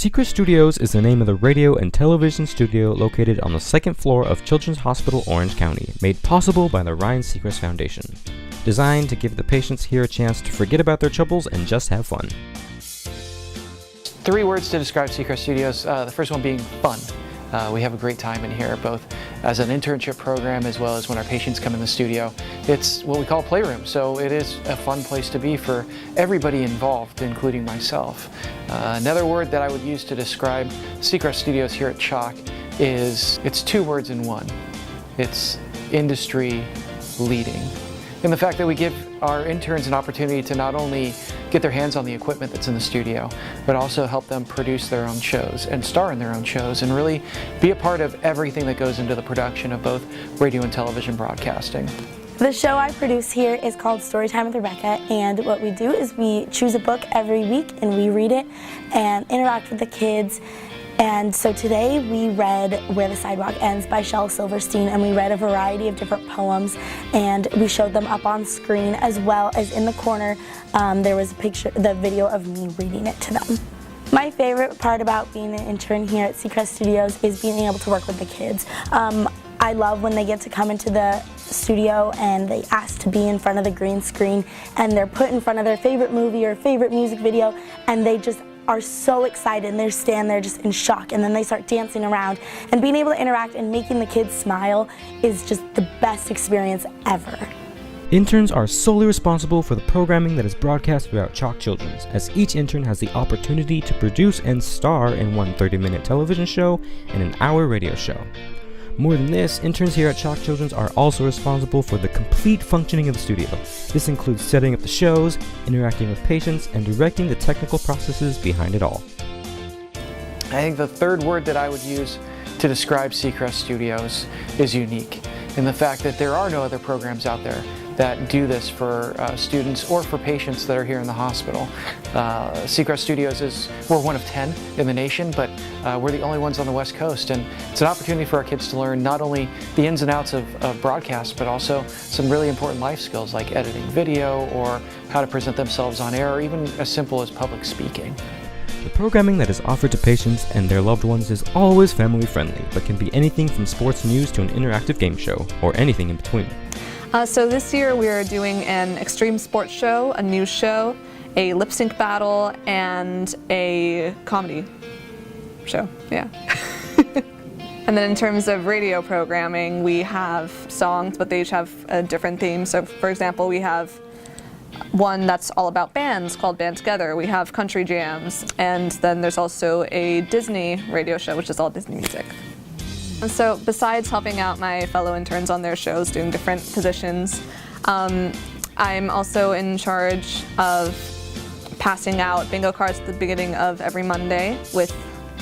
Secret Studios is the name of the radio and television studio located on the second floor of Children's Hospital Orange County, made possible by the Ryan Seacrest Foundation. Designed to give the patients here a chance to forget about their troubles and just have fun. 3 words to describe Seacrest Studios, the first one being fun. We have a great time in here, both as an internship program as well as when our patients come in the studio. It's what we call a playroom, so it is a fun place to be for everybody involved, including myself. Another word that I would use to describe Seacrest Studios here at Chalk is, it's 2 words in one. It's industry leading. And the fact that we give our interns an opportunity to not only get their hands on the equipment that's in the studio, but also help them produce their own shows and star in their own shows and really be a part of everything that goes into the production of both radio and television broadcasting. The show I produce here is called Storytime with Rebecca, and what we do is we choose a book every week and we read it and interact with the kids. And so today we read Where the Sidewalk Ends by Shel Silverstein, and we read a variety of different poems and we showed them up on screen, as well as in the corner there was the video of me reading it to them. My favorite part about being an intern here at Seacrest Studios is being able to work with the kids. I love when they get to come into the studio and they ask to be in front of the green screen and they're put in front of their favorite movie or favorite music video, and they just are so excited and they stand there just in shock, and then they start dancing around, and being able to interact and making the kids smile is just the best experience ever. Interns are solely responsible for the programming that is broadcast throughout Chalk Children's, as each intern has the opportunity to produce and star in one 30-minute television show and an hour radio show. More than this, interns here at Chalk Children's are also responsible for the complete functioning of the studio. This includes setting up the shows, interacting with patients, and directing the technical processes behind it all. I think the 3rd word that I would use to describe Seacrest Studios is unique, in the fact that there are no other programs out there that do this for students or for patients that are here in the hospital. Seacrest Studios we're one of 10 in the nation, but we're the only ones on the West Coast, and it's an opportunity for our kids to learn not only the ins and outs of broadcast, but also some really important life skills like editing video or how to present themselves on air, or even as simple as public speaking. The programming that is offered to patients and their loved ones is always family friendly, but can be anything from sports news to an interactive game show, or anything in between. So this year we are doing an extreme sports show, a news show, a lip sync battle, and a comedy show, yeah. And then in terms of radio programming, we have songs, but they each have a different theme. So for example, we have one that's all about bands called Band Together. We have country jams, and then there's also a Disney radio show, which is all Disney music. And so besides helping out my fellow interns on their shows, doing different positions, I'm also in charge of passing out bingo cards at the beginning of every Monday with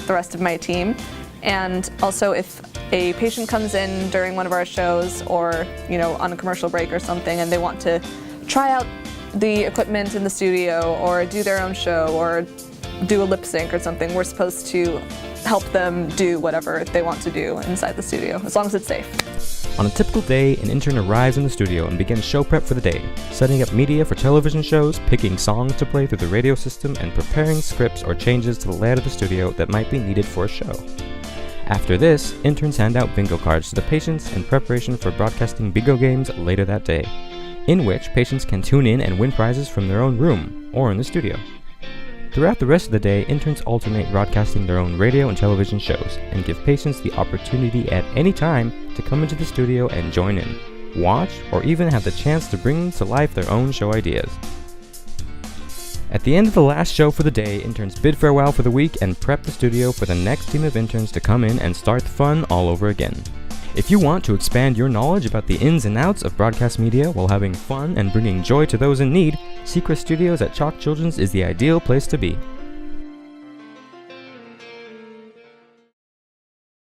the rest of my team. And also, if a patient comes in during one of our shows, or on a commercial break or something, and they want to try out the equipment in the studio or do their own show or do a lip sync or something, we're supposed to help them do whatever they want to do inside the studio, as long as it's safe. On a typical day, an intern arrives in the studio and begins show prep for the day, setting up media for television shows, picking songs to play through the radio system, and preparing scripts or changes to the layout of the studio that might be needed for a show. After this, interns hand out bingo cards to the patients in preparation for broadcasting bingo games later that day, in which patients can tune in and win prizes from their own room or in the studio. Throughout the rest of the day, interns alternate broadcasting their own radio and television shows, and give patients the opportunity at any time to come into the studio and join in, watch, or even have the chance to bring to life their own show ideas. At the end of the last show for the day, interns bid farewell for the week and prep the studio for the next team of interns to come in and start the fun all over again. If you want to expand your knowledge about the ins and outs of broadcast media while having fun and bringing joy to those in need, Seacrest Studios at Chalk Children's is the ideal place to be.